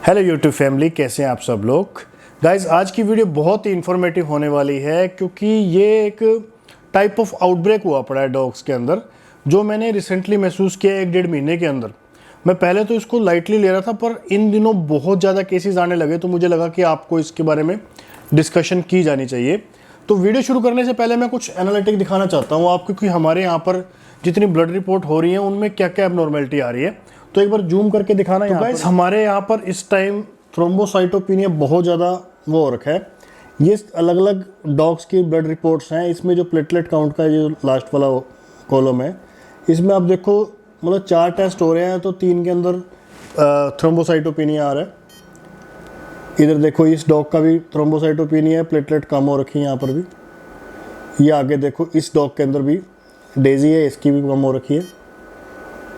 Hello YouTube family, कैसे हैं आप सब लोग। गाइज आज की वीडियो बहुत ही इन्फॉर्मेटिव होने वाली है क्योंकि ये एक टाइप ऑफ आउटब्रेक हुआ पड़ा है डॉग्स के अंदर, जो मैंने रिसेंटली महसूस किया 1-1.5 महीने के अंदर। मैं पहले तो इसको लाइटली ले रहा था, पर इन दिनों बहुत ज़्यादा केसेस आने लगे तो मुझे लगा कि आपको इसके बारे में डिस्कशन की जानी चाहिए। तो वीडियो शुरू करने से पहले मैं कुछ एनालिटिक दिखाना चाहता हूँ आपको कि हमारे यहाँ पर जितनी ब्लड रिपोर्ट हो रही है उनमें क्या क्या एबनॉर्मेलिटी आ रही है। तो एक बार जूम करके दिखाना। तो गाइस हमारे यहाँ पर इस टाइम थ्रोम्बोसाइटोपिनिया बहुत ज़्यादा वो हो रखा है। ये अलग अलग डॉग्स की ब्लड रिपोर्ट्स हैं। इसमें जो प्लेटलेट काउंट का जो लास्ट वाला कॉलम है, इसमें आप देखो मतलब 4 टेस्ट हो रहे हैं तो 3 के अंदर थ्रोम्बोसाइटोपिनिया आ रहा है। इधर देखो इस डॉग का भी थ्रोम्बोसाइटोपिनिया है, प्लेटलेट कम हो रखी है यहाँ पर भी। ये आगे देखो इस डॉग के अंदर भी डेजी है, इसकी भी कम हो रखी है।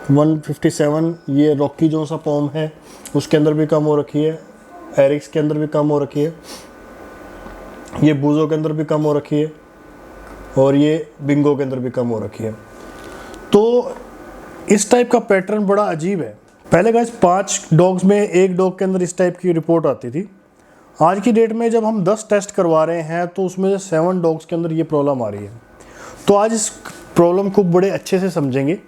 157 ये रॉकी जो सा पॉम है उसके अंदर भी कम हो रखी है। एरिक्स के अंदर भी कम हो रखी है। ये बूजो के अंदर भी कम हो रखी है और ये बिंगो के अंदर भी कम हो रखी है। तो इस टाइप का पैटर्न बड़ा अजीब है। पहले गाइस 5 डॉग्स में एक डॉग के अंदर इस टाइप की रिपोर्ट आती थी। आज की डेट में जब हम 10 टेस्ट करवा रहे हैं तो उसमें से 7 डॉग्स के अंदर ये प्रॉब्लम आ रही है। तो आज इस प्रॉब्लम को बड़े अच्छे से समझेंगे।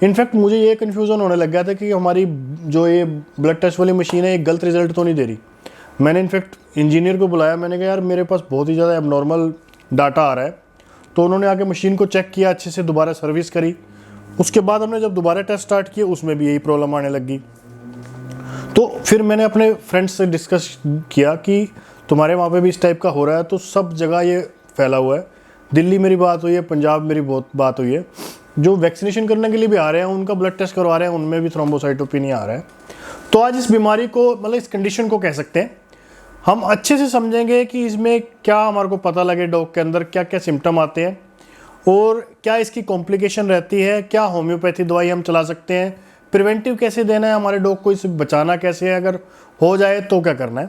इनफैक्ट मुझे ये कन्फ्यूज़न होने लग गया था कि हमारी जो ये ब्लड टेस्ट वाली मशीन है ये गलत रिजल्ट तो नहीं दे रही। मैंने इनफैक्ट इंजीनियर को बुलाया, मैंने कहा यार मेरे पास बहुत ही ज़्यादा एबनॉर्मल डाटा आ रहा है। तो उन्होंने आके मशीन को चेक किया, अच्छे से दोबारा सर्विस करी। उसके बाद हमने जब दोबारा टेस्ट स्टार्ट किए उसमें भी यही प्रॉब्लम आने लगी। तो फिर मैंने अपने फ्रेंड्स से डिस्कस किया कि तुम्हारे वहाँ पे भी इस टाइप का हो रहा है। तो सब जगह ये फैला हुआ है। दिल्ली मेरी बात हुई है, पंजाब मेरी बहुत बात हुई है। जो वैक्सीनेशन करने के लिए भी आ रहे हैं उनका ब्लड टेस्ट करवा रहे हैं, उनमें भी थ्रोम्बोसाइटोपिनिया आ रहा है। तो आज इस बीमारी को मतलब इस कंडीशन को कह सकते हैं हम अच्छे से समझेंगे कि इसमें क्या हमारे को पता लगे डॉग के अंदर क्या क्या सिम्टम आते हैं और क्या इसकी कॉम्प्लिकेशन रहती है, क्या होम्योपैथी दवाई हम चला सकते हैं, प्रिवेंटिव कैसे देना है हमारे डॉग को, इसे बचाना कैसे है, अगर हो जाए तो क्या करना है।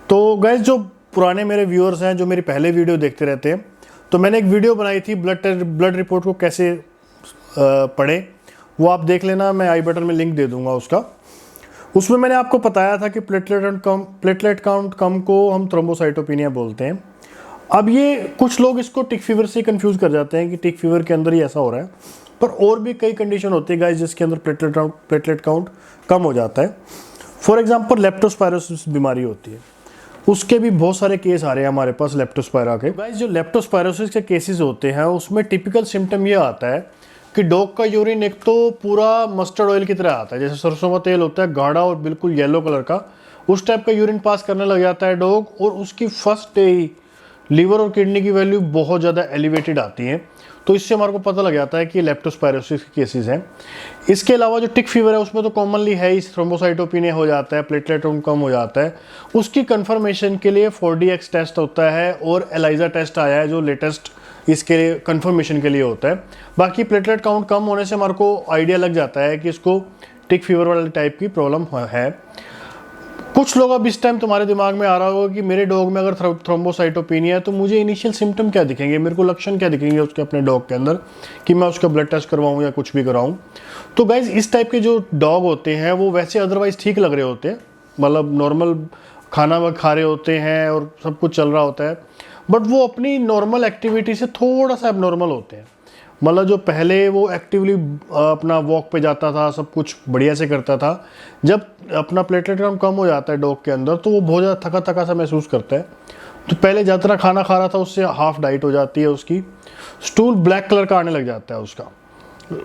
तो गाइस जो पुराने मेरे व्यूअर्स हैं जो मेरी पहले वीडियो देखते रहते हैं, तो मैंने एक वीडियो बनाई थी ब्लड रिपोर्ट को कैसे पढ़े, वो आप देख लेना, मैं आई बटन में लिंक दे दूंगा उसका। उसमें मैंने आपको बताया था कि प्लेटलेट काउंट कम को हम थ्रोम्बोसाइटोपिनिया बोलते हैं। अब ये कुछ लोग इसको टिक फीवर से कंफ्यूज कर जाते हैं कि टिक फीवर के अंदर ही ऐसा हो रहा है, पर और भी कई कंडीशन होती है गाइस जिसके अंदर प्लेटलेट काउंट कम हो जाता है। फॉर एग्जाम्पल लेप्टोस्पायरोसिस बीमारी होती है, उसके भी बहुत सारे केस आ रहे हैं हमारे पास लेप्टोस्पायरा के। गाइस जो लेप्टोस्पायरोसिस के केसेस होते हैं उसमें टिपिकल सिम्टम ये आता है कि डॉग का यूरिन एक तो पूरा मस्टर्ड ऑयल की तरह आता है, जैसे सरसों का तेल होता है गाढ़ा और बिल्कुल येलो कलर का, उस टाइप का यूरिन पास करने लग जाता है डॉग। और उसकी फर्स्ट डे ही लीवर और किडनी की वैल्यू बहुत ज़्यादा एलिवेटेड आती है। तो इससे हमारे को पता लग जाता है कि लेप्टोस्पायरोसिस के केसेस हैं। इसके अलावा जो टिक फीवर है उसमें तो कॉमनली है ही, थ्रोम्बोसाइटोपिनिया हो जाता है, प्लेटलेट काउंट कम हो जाता है। उसकी कंफर्मेशन के लिए 4DX टेस्ट होता है और एलाइजा टेस्ट आया है जो लेटेस्ट इसके लिए कंफर्मेशन के लिए होता है। बाकी प्लेटलेट काउंट कम होने से हमारे को आइडिया लग जाता है कि इसको टिक फीवर वाले टाइप की प्रॉब्लम है। कुछ लोग अब इस टाइम तुम्हारे दिमाग में आ रहा होगा कि मेरे डॉग में अगर थ्रोम्बोसाइटोपिनिया है तो मुझे इनिशियल सिम्टम क्या दिखेंगे, मेरे को लक्षण क्या दिखेंगे उसके अपने डॉग के अंदर कि मैं उसका ब्लड टेस्ट करवाऊँ या कुछ भी कराऊँ। तो गाइज इस टाइप के जो डॉग होते हैं वो वैसे अदरवाइज ठीक लग रहे होते हैं, मतलब नॉर्मल खाना खा रहे होते हैं और सब कुछ चल रहा होता है, बट वो अपनी नॉर्मल एक्टिविटी से थोड़ा सा एबनॉर्मल होते हैं। मतलब जो पहले वो एक्टिवली अपना वॉक पे जाता था, सब कुछ बढ़िया से करता था, जब अपना प्लेटलेट काउंट कम हो जाता है डॉग के अंदर तो वो बहुत ज़्यादा थका थका सा महसूस करता है। तो पहले जितना खाना खा रहा था उससे हाफ डाइट हो जाती है उसकी। स्टूल ब्लैक कलर का आने लग जाता है उसका,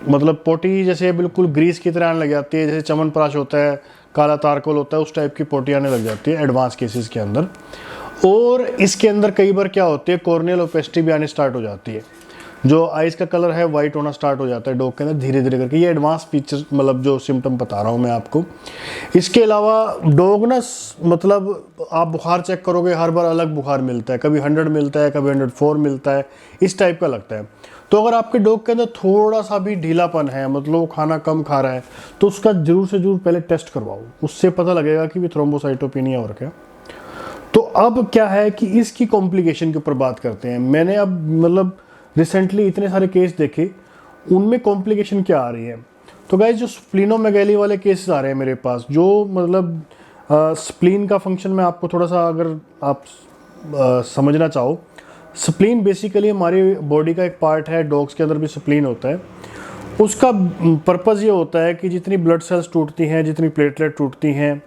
मतलब पोटी जैसे बिल्कुल ग्रीस की तरह आने लग जाती है, जैसे चमनप्राश होता है, काला तारकोल होता है, उस टाइप की पोटी आने लग जाती है एडवांस केसेस के अंदर। और इसके अंदर कई बार क्या होती है, कॉर्नियल ओपेसिटी भी आनी स्टार्ट हो जाती है, जो आइज़ का कलर है वाइट होना स्टार्ट हो जाता है डॉग के अंदर धीरे धीरे करके। ये एडवांस फीचर मतलब जो सिम्टम बता रहा हूँ मैं आपको। इसके अलावा डॉग ना मतलब आप बुखार चेक करोगे हर बार अलग बुखार मिलता है, कभी 100 मिलता है, कभी 104 मिलता है, इस टाइप का लगता है। तो अगर आपके डॉग के अंदर थोड़ा सा भी ढीलापन है, मतलब वो खाना कम खा रहा है, तो उसका जरूर से जरूर पहले टेस्ट करवाओ, उससे पता लगेगा कि भी थ्रोम्बोसाइटोपिनिया हो रखा है। तो अब क्या है कि इसकी कॉम्प्लिकेशन के ऊपर बात करते हैं। मैंने अब मतलब रिसेंटली इतने सारे केस देखे, उनमें कॉम्प्लिकेशन क्या आ रही है। तो गाइस जो स्प्लीनोमेगैली वाले केसेस आ रहे हैं मेरे पास, जो मतलब स्प्लीन का फंक्शन मैं आपको थोड़ा सा अगर आप समझना चाहो, स्प्लीन बेसिकली हमारी बॉडी का एक पार्ट है, डॉग्स के अंदर भी स्प्लीन होता है। उसका पर्पज़ ये होता है कि जितनी ब्लड सेल्स टूटती हैं, जितनी प्लेटलेट टूटती हैं,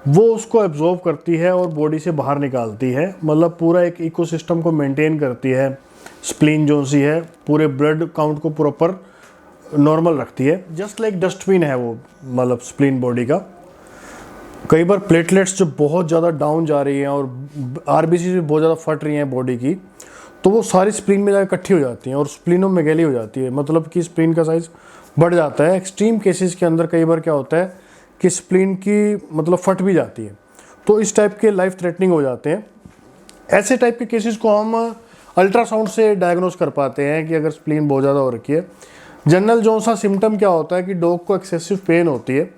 वो उसको एब्जॉर्ब करती है और बॉडी से बाहर निकालती है, मतलब पूरा एक इकोसिस्टम को मेंटेन करती है। स्प्लीन जो सी है पूरे ब्लड काउंट को प्रॉपर नॉर्मल रखती है, जस्ट लाइक डस्टबिन है वो, मतलब स्प्लीन बॉडी का। कई बार प्लेटलेट्स जो बहुत ज़्यादा डाउन जा रही हैं और आरबीसी भी बहुत ज़्यादा फट रही हैं बॉडी की, तो वो सारी स्प्लीन में जाकर इकट्ठी हो जाती हैं और स्प्लीनोमेगैली हो जाती है, मतलब कि स्प्लीन का साइज़ बढ़ जाता है। एक्सट्रीम केसेस के अंदर कई बार क्या होता है कि स्प्लीन की मतलब फट भी जाती है, तो इस टाइप के लाइफ थ्रेटनिंग हो जाते हैं। ऐसे टाइप के केसेस को हम अल्ट्रासाउंड से डायग्नोस कर पाते हैं कि अगर स्प्लीन बहुत ज़्यादा हो रखी है। जनरल जो सा सिम्टम क्या होता है कि डॉग को एक्सेसिव पेन होती है,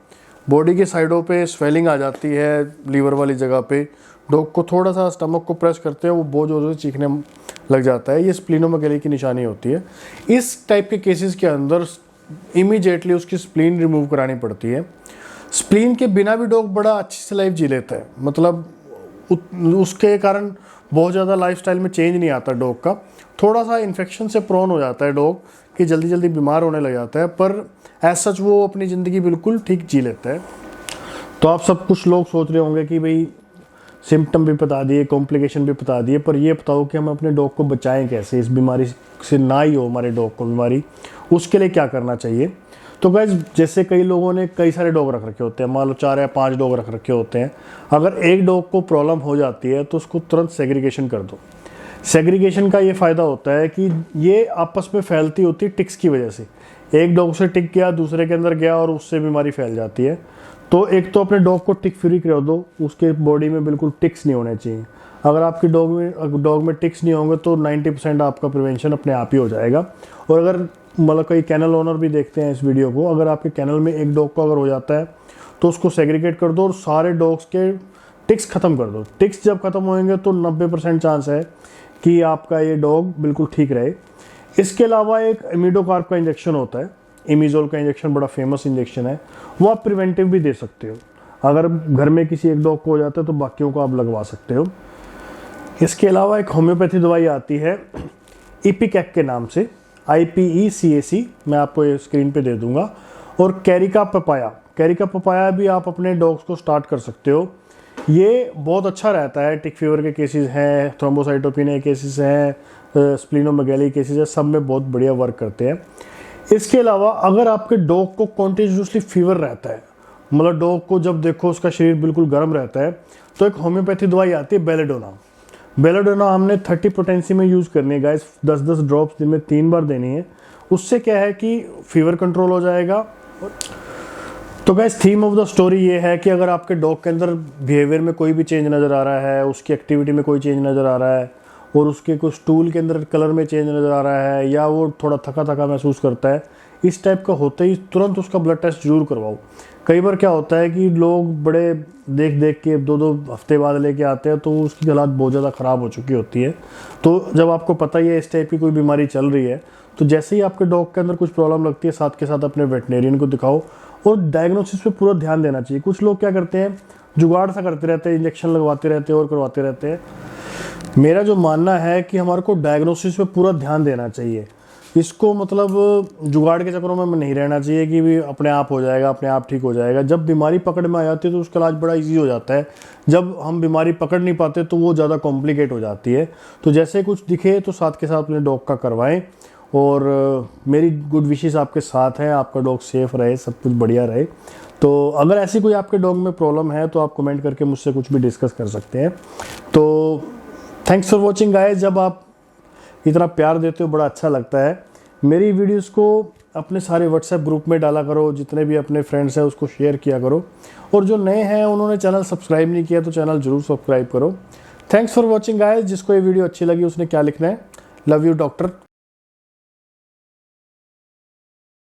बॉडी के साइडों पे स्वेलिंग आ जाती है, लीवर वाली जगह पे डॉग को थोड़ा सा स्टमक को प्रेस करते हैं वो बहुत ज़ोर से चीखने लग जाता है, ये स्प्लीनोमेगैली की निशानी होती है। इस टाइप के केसेस के अंदर इमीडिएटली उसकी स्प्लीन रिमूव करानी पड़ती है। स्प्लीन के बिना भी डॉग बड़ा अच्छी से लाइफ जी लेता है, मतलब उसके कारण बहुत ज़्यादा लाइफस्टाइल में चेंज नहीं आता डॉग का। थोड़ा सा इन्फेक्शन से प्रोन हो जाता है डॉग कि जल्दी जल्दी बीमार होने लग जाता है, पर एज सच वो अपनी ज़िंदगी बिल्कुल ठीक जी लेता है। तो आप सब कुछ लोग सोच रहे होंगे कि भाई सिम्टम भी बता दिए, कॉम्प्लिकेशन भी बता दिए, पर ये बताओ कि हम अपने डॉग को बचाएं कैसे, इस बीमारी से ना ही हो हमारे डॉग को बीमारी, उसके लिए क्या करना चाहिए। तो गाइस, जैसे कई लोगों ने कई सारे डॉग रख रखे होते हैं, मान लो 4 या 5 डॉग रख रखे होते हैं, अगर एक डॉग को प्रॉब्लम हो जाती है तो उसको तुरंत सेग्रीगेशन कर दो। सेग्रीगेशन का ये फ़ायदा होता है कि ये आपस में फैलती होती है टिक्स की वजह से, एक डॉग से टिक गया दूसरे के अंदर गया और उससे बीमारी फैल जाती है। तो एक तो अपने डॉग को टिक फ्री कर दो, उसके बॉडी में बिल्कुल टिक्स नहीं होने चाहिए। अगर आपकी डॉग में टिक्स नहीं होंगे तो 90% आपका प्रिवेंशन अपने आप ही हो जाएगा। और अगर मतलब कई कैनल ओनर भी देखते हैं इस वीडियो को, अगर आपके कैनल में एक डॉग को अगर हो जाता है तो उसको सेग्रीगेट कर दो और सारे डॉग्स के टिक्स ख़त्म कर दो। टिक्स जब ख़त्म होंगे तो 90% चांस है कि आपका ये डॉग बिल्कुल ठीक रहे। इसके अलावा एक इमिडोकार्ब का इंजेक्शन होता है, इमीजोल का इंजेक्शन बड़ा फेमस इंजेक्शन है, वो आप प्रिवेंटिव भी दे सकते हो। अगर घर में किसी एक डॉग को हो जाता है तो बाकियों को आप लगवा सकते हो। इसके अलावा एक होम्योपैथी दवाई आती है इपिकैक के नाम से, IPECAC, मैं आपको ये स्क्रीन पे दे दूंगा। और कैरिका पपाया भी आप अपने डॉग्स को स्टार्ट कर सकते हो। ये बहुत अच्छा रहता है, टिक फीवर के केसेस हैं, थ्रोम्बोसाइटोपिनिया केसेस हैं, स्प्लीनोमेगैली केसेस है, सब में बहुत बढ़िया वर्क करते हैं। इसके अलावा अगर आपके डॉग को कॉन्टिन्यूसली फीवर रहता है, मतलब डॉग को जब देखो उसका शरीर बिल्कुल गर्म रहता है, तो एक होम्योपैथी दवाई आती है बेलेडोना हमने 30 पोटेंसी में यूज़ करनी है गाइस, 10-10 ड्रॉप्स दिन में 3 बार देनी है। उससे क्या है कि फीवर कंट्रोल हो जाएगा। तो guys, theme of the story ये है कि अगर आपके डॉग के अंदर बिहेवियर में कोई भी चेंज नज़र आ रहा है, उसकी एक्टिविटी में कोई चेंज नज़र आ रहा है, और उसके कुछ स्टूल के अंदर कलर में चेंज नज़र आ रहा है, या वो थोड़ा थका थका महसूस करता है, इस टाइप का होते ही तुरंत उसका ब्लड टेस्ट जरूर करवाओ। कई बार क्या होता है कि लोग बड़े देख के 2-2 हफ्ते बाद लेके आते हैं तो उसकी हालत बहुत ज़्यादा ख़राब हो चुकी होती है। तो जब आपको पता ही है इस टाइप की कोई बीमारी चल रही है, तो जैसे ही आपके डॉग के अंदर कुछ प्रॉब्लम लगती है, साथ के साथ अपने वेटनेरियन को दिखाओ और डायग्नोसिस पे पूरा ध्यान देना चाहिए। कुछ लोग क्या करते हैं, जुगाड़ सा करते रहते हैं, इंजेक्शन लगवाते रहते हैं और करवाते रहते हैं। मेरा जो मानना है कि हमारे को डायग्नोसिस पे पूरा ध्यान देना चाहिए, इसको मतलब जुगाड़ के चक्करों में नहीं रहना चाहिए कि भी अपने आप हो जाएगा, अपने आप ठीक हो जाएगा। जब बीमारी पकड़ में आ जाती है तो उसका इलाज बड़ा इजी हो जाता है, जब हम बीमारी पकड़ नहीं पाते तो वो ज़्यादा कॉम्प्लिकेट हो जाती है। तो जैसे कुछ दिखे तो साथ के साथ अपने डॉग का करवाएं, और मेरी गुड विशेस आपके साथ हैं, आपका डॉग सेफ रहे, सब कुछ बढ़िया रहे। तो अगर ऐसी कोई आपके डॉग में प्रॉब्लम है तो आप कमेंट करके मुझसे कुछ भी डिस्कस कर सकते हैं। तो थैंक्स फॉर वॉचिंग गाइस, जब आप इतना प्यार देते हो बड़ा अच्छा लगता है। मेरी वीडियोस को अपने सारे व्हाट्सएप ग्रुप में डाला करो, जितने भी अपने फ्रेंड्स हैं उसको शेयर किया करो, और जो नए हैं उन्होंने चैनल सब्सक्राइब नहीं किया तो चैनल ज़रूर सब्सक्राइब करो। Thanks for watching guys. जिसको ये वीडियो अच्छी लगी उसने क्या लिखना है, लव यू डॉक्टर।